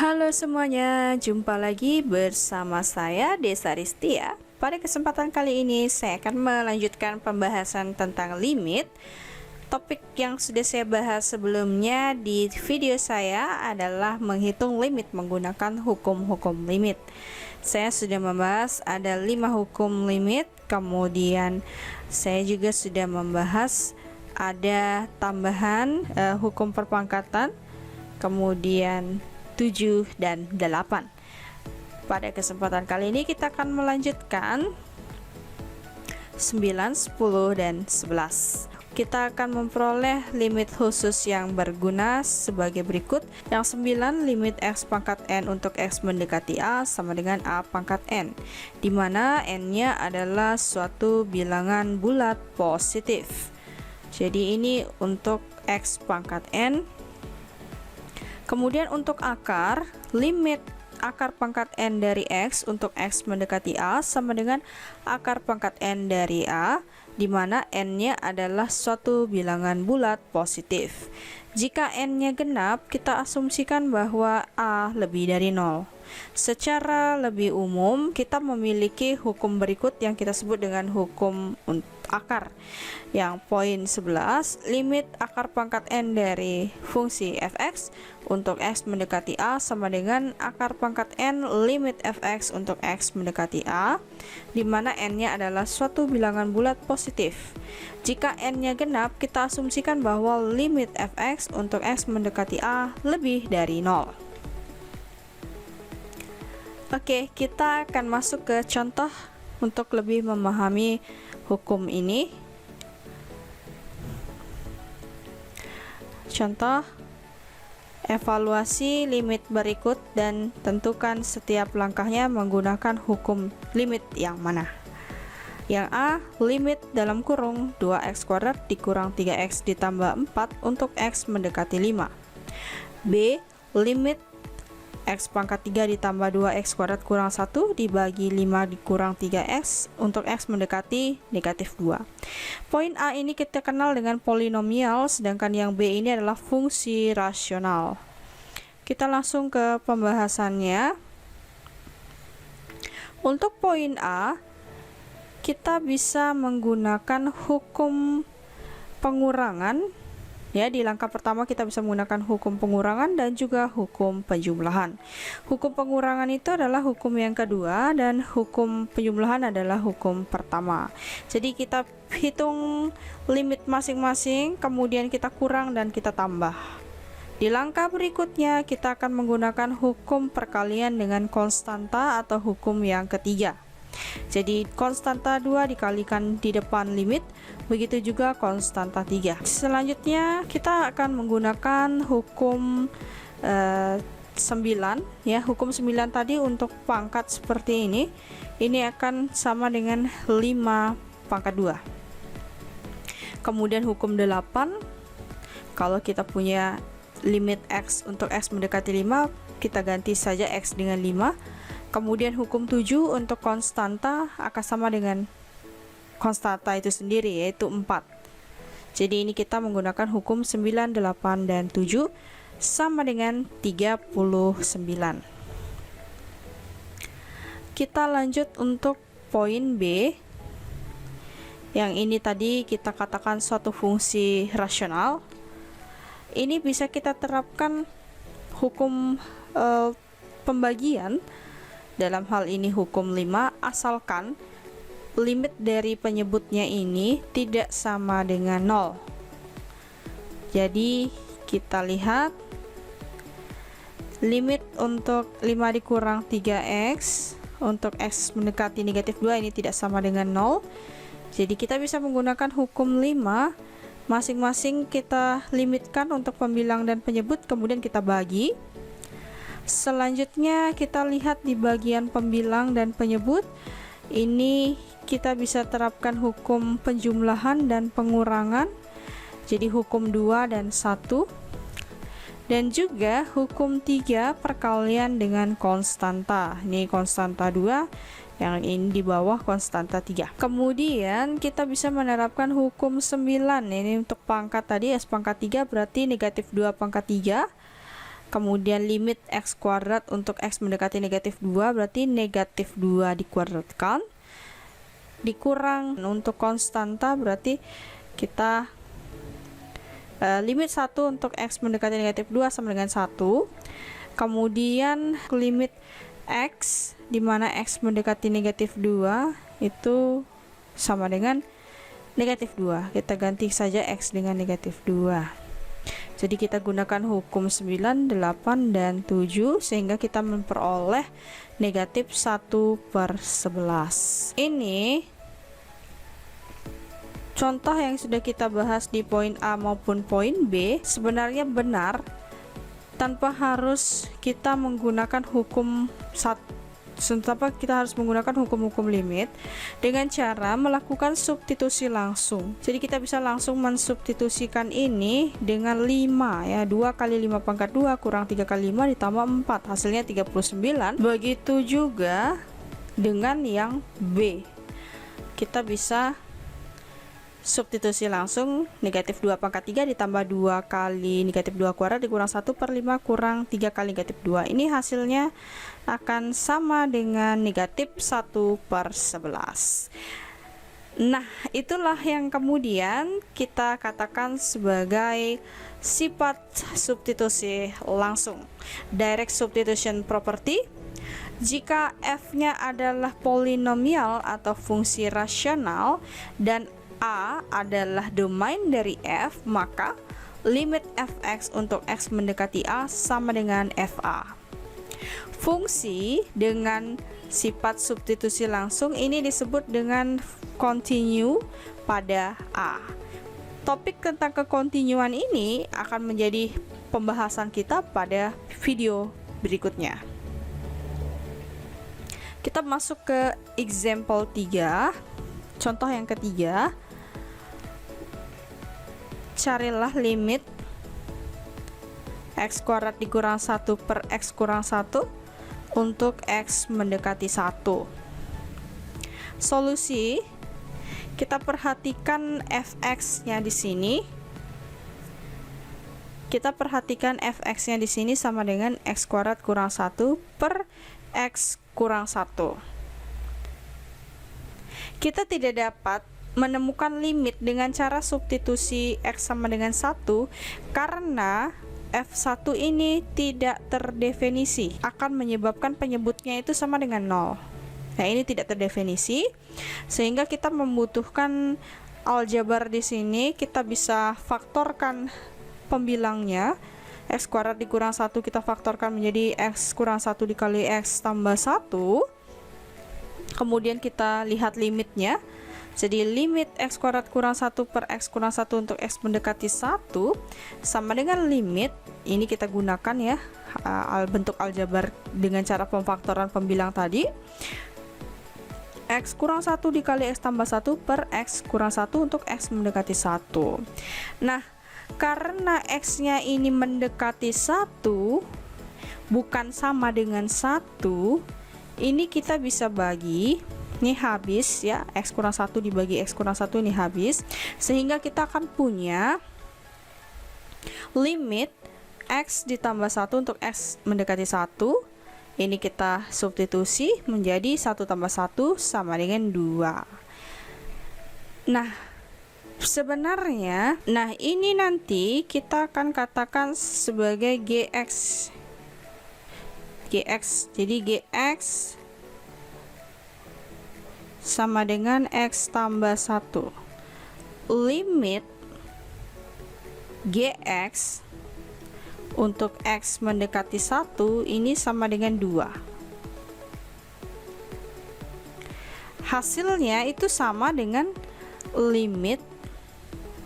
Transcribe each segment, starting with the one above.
Halo semuanya, jumpa lagi bersama saya Desa Ristia. Pada kesempatan kali ini saya akan melanjutkan pembahasan tentang limit. Topik yang sudah saya bahas sebelumnya di video saya adalah menghitung limit menggunakan hukum-hukum limit. Saya sudah membahas ada 5 hukum limit, kemudian saya juga sudah membahas ada tambahan hukum perpangkatan, kemudian 7 dan 8. Pada kesempatan kali ini kita akan melanjutkan 9, 10, dan 11. Kita akan memperoleh limit khusus yang berguna sebagai berikut. Yang 9, limit x pangkat n untuk x mendekati a sama dengan a pangkat n, di mana n-nya adalah suatu bilangan bulat positif. Jadi ini untuk x pangkat n. Kemudian untuk akar, limit akar pangkat n dari x untuk x mendekati a sama dengan akar pangkat n dari a, di mana n-nya adalah suatu bilangan bulat positif. Jika n-nya genap, kita asumsikan bahwa a lebih dari 0. Secara lebih umum, kita memiliki hukum berikut yang kita sebut dengan hukum akar. Yang poin 11, limit akar pangkat n dari fungsi fx untuk x mendekati a sama dengan akar pangkat n limit fx untuk x mendekati a, di mana n-nya adalah suatu bilangan bulat positif. Jika n-nya genap, kita asumsikan bahwa limit fx untuk x mendekati a lebih dari 0. Oke, kita akan masuk ke contoh untuk lebih memahami hukum ini. Contoh, evaluasi limit berikut dan tentukan setiap langkahnya menggunakan hukum limit yang mana. Yang A, limit dalam kurung 2x² dikurang 3x ditambah 4 untuk x mendekati 5. B, limit x pangkat 3 ditambah 2x² kurang 1 dibagi 5 dikurang 3x untuk x mendekati negatif 2. Poin A ini kita kenal dengan polinomial, sedangkan yang B ini adalah fungsi rasional. Kita langsung ke pembahasannya. Untuk poin A, kita bisa menggunakan hukum pengurangan. Ya, di langkah pertama kita bisa menggunakan hukum pengurangan dan juga hukum penjumlahan. Hukum pengurangan itu adalah hukum yang kedua dan hukum penjumlahan adalah hukum pertama. Jadi kita hitung limit masing-masing, kemudian kita kurang dan kita tambah. Di langkah berikutnya kita akan menggunakan hukum perkalian dengan konstanta atau hukum yang ketiga. Jadi konstanta 2 dikalikan di depan limit, begitu juga konstanta 3. Selanjutnya kita akan menggunakan hukum 9 ya. Hukum 9 tadi untuk pangkat seperti ini akan sama dengan 5 pangkat 2. Kemudian hukum 8, kalau kita punya limit x untuk x mendekati 5, kita ganti saja x dengan 5. Kemudian hukum 7 untuk konstanta akan sama dengan konstanta itu sendiri, yaitu 4. Jadi ini kita menggunakan hukum 9, 8, dan 7 sama dengan 39. Kita lanjut untuk poin B. Yang ini tadi kita katakan suatu fungsi rasional. Ini bisa kita terapkan hukum pembagian. Dalam hal ini hukum 5, asalkan limit dari penyebutnya ini tidak sama dengan 0. Jadi kita lihat limit untuk 5 dikurang 3x untuk x mendekati negatif 2 ini tidak sama dengan 0. Jadi kita bisa menggunakan hukum 5, masing-masing kita limitkan untuk pembilang dan penyebut, kemudian kita bagi. Selanjutnya kita lihat di bagian pembilang dan penyebut. Ini kita bisa terapkan hukum penjumlahan dan pengurangan. Jadi hukum 2 dan 1. Dan juga hukum 3 perkalian dengan konstanta. Ini konstanta 2, yang ini di bawah konstanta 3. Kemudian kita bisa menerapkan hukum 9. Ini untuk pangkat tadi s pangkat 3 berarti negatif 2 pangkat 3. kemudian limit x kuadrat untuk x mendekati negatif 2, berarti negatif 2 dikuadratkan, dikurang untuk konstanta, berarti kita limit 1 untuk x mendekati negatif 2 sama dengan 1. Kemudian limit x di mana x mendekati negatif 2 itu sama dengan negatif 2. Kita ganti saja x dengan negatif 2. Jadi kita gunakan hukum 9, 8, dan 7 sehingga kita memperoleh negatif 1/11. Ini contoh yang sudah kita bahas di poin A maupun poin B sebenarnya benar tanpa harus kita menggunakan hukum kita harus menggunakan hukum-hukum limit dengan cara melakukan substitusi langsung. Jadi kita bisa langsung mensubstitusikan ini dengan 5 ya. 2 kali 5 pangkat 2 kurang 3 kali 5 ditambah 4, hasilnya 39. Begitu juga dengan yang B. Kita bisa substitusi langsung negatif 2 pangkat 3 ditambah 2 kali negatif 2 kuadrat dikurang 1/5 kurang 3 kali negatif 2. Ini hasilnya akan sama dengan negatif 1/11. Nah, itulah yang kemudian kita katakan sebagai sifat substitusi langsung, direct substitution property. Jika f-nya adalah polinomial atau fungsi rasional dan A adalah domain dari f, maka limit fx untuk x mendekati A sama dengan fa. Fungsi dengan sifat substitusi langsung ini disebut dengan continue pada A. Topik tentang kekontinuan ini akan menjadi pembahasan kita pada video berikutnya. Kita masuk ke example 3, contoh yang ketiga. Carilah limit x kuadrat dikurang 1 per x kurang 1 untuk x mendekati 1. Solusi, kita perhatikan fx-nya di sini. Kita perhatikan fx-nya di sini sama dengan x kuadrat kurang 1 per x kurang 1. Kita tidak dapat menemukan limit dengan cara substitusi x sama dengan 1 karena f1 ini tidak terdefinisi, akan menyebabkan penyebutnya itu sama dengan 0. Nah, ini tidak terdefinisi sehingga kita membutuhkan aljabar di sini. Kita bisa faktorkan pembilangnya. X kuadrat dikurang 1 kita faktorkan menjadi x kurang 1 dikali x tambah 1. Kemudian kita lihat limitnya. Jadi limit x kuadrat kurang 1 per x kurang 1 untuk x mendekati 1 sama dengan limit, ini kita gunakan ya bentuk aljabar dengan cara pemfaktoran pembilang tadi, x kurang 1 dikali x tambah 1 per x kurang 1 untuk x mendekati 1. Nah, karena x-nya ini mendekati 1 bukan sama dengan 1, ini kita bisa bagi. Ini habis ya, x kurang 1 dibagi x kurang 1 ini habis, sehingga kita akan punya limit x ditambah 1 untuk x mendekati 1. Ini kita substitusi menjadi 1 tambah 1 sama dengan 2. Nah, sebenarnya ini nanti kita akan katakan sebagai gx. Jadi gx sama dengan x tambah 1. Limit gx untuk x mendekati 1 ini sama dengan 2. Hasilnya itu sama dengan limit,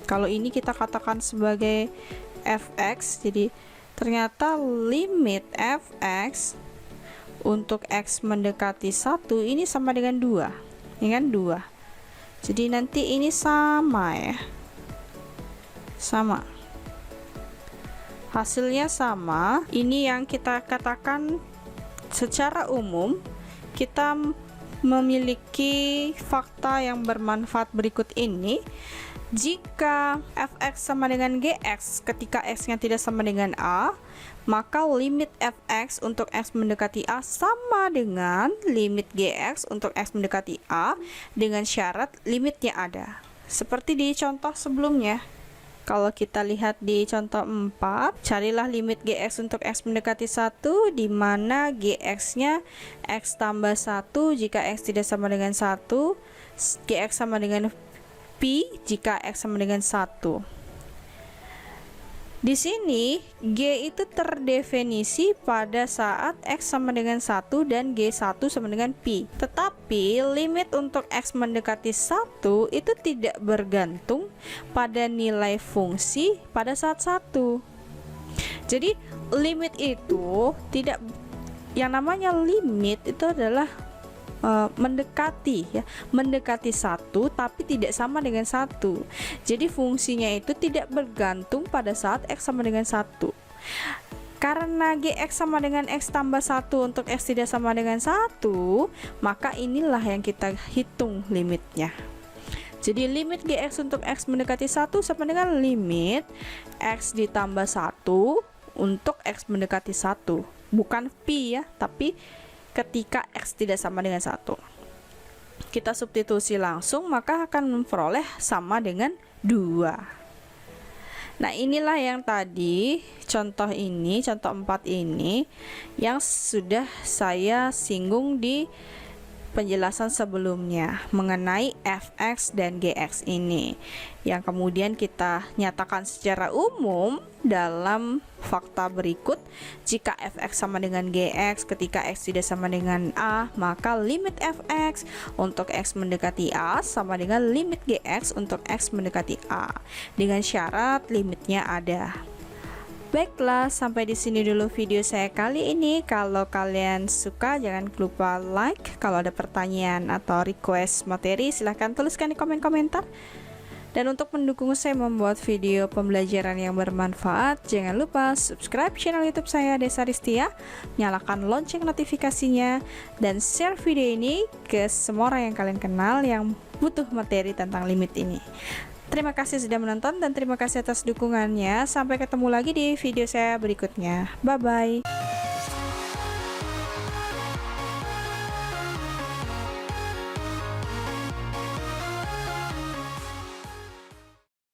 kalau ini kita katakan sebagai fx, jadi ternyata limit fx untuk x mendekati 1 ini sama dengan 2. Dengan 2. Jadi nanti ini sama ya. Sama. Hasilnya sama. Ini yang kita katakan secara umum kita memiliki fakta yang bermanfaat berikut ini. Jika fx sama dengan gx ketika x-nya tidak sama dengan a, maka limit fx untuk x mendekati a sama dengan limit gx untuk x mendekati a dengan syarat limitnya ada. Seperti di contoh sebelumnya. Kalau kita lihat di contoh 4, carilah limit gx untuk x mendekati 1 di mana gx-nya x tambah 1 jika x tidak sama dengan 1, gx sama dengan pi jika x sama dengan 1. Di sini G itu terdefinisi pada saat X sama dengan 1 dan G1 sama dengan Pi. Tetapi limit untuk X mendekati 1 itu tidak bergantung pada nilai fungsi pada saat 1. Jadi limit itu tidak, yang namanya limit itu adalah mendekati ya, mendekati 1 tapi tidak sama dengan 1. Jadi fungsinya itu tidak bergantung pada saat x sama dengan 1. Karena gx sama dengan x tambah 1 untuk x tidak sama dengan 1, maka inilah yang kita hitung limitnya. Jadi limit gx untuk x mendekati 1 sama dengan limit x ditambah 1 untuk x mendekati 1. Bukan pi ya, tapi ketika x tidak sama dengan 1. Kita substitusi langsung, maka akan memperoleh sama dengan 2. Nah, inilah yang tadi contoh ini, contoh 4 ini yang sudah saya singgung di penjelasan sebelumnya mengenai fx dan gx ini, yang kemudian kita nyatakan secara umum dalam fakta berikut. Jika fx sama dengan gx ketika x tidak sama dengan a, maka limit fx untuk x mendekati a sama dengan limit gx untuk x mendekati a dengan syarat limitnya ada. Baiklah, sampai di sini dulu video saya kali ini. Kalau kalian suka, jangan lupa like. Kalau ada pertanyaan atau request materi, silahkan tuliskan di komen komentar. Dan untuk mendukung saya membuat video pembelajaran yang bermanfaat, jangan lupa subscribe channel YouTube saya Desa Ristia, nyalakan lonceng notifikasinya, dan share video ini ke semua orang yang kalian kenal yang butuh materi tentang limit ini. Terima kasih sudah menonton dan terima kasih atas dukungannya. Sampai ketemu lagi di video saya berikutnya. Bye-bye.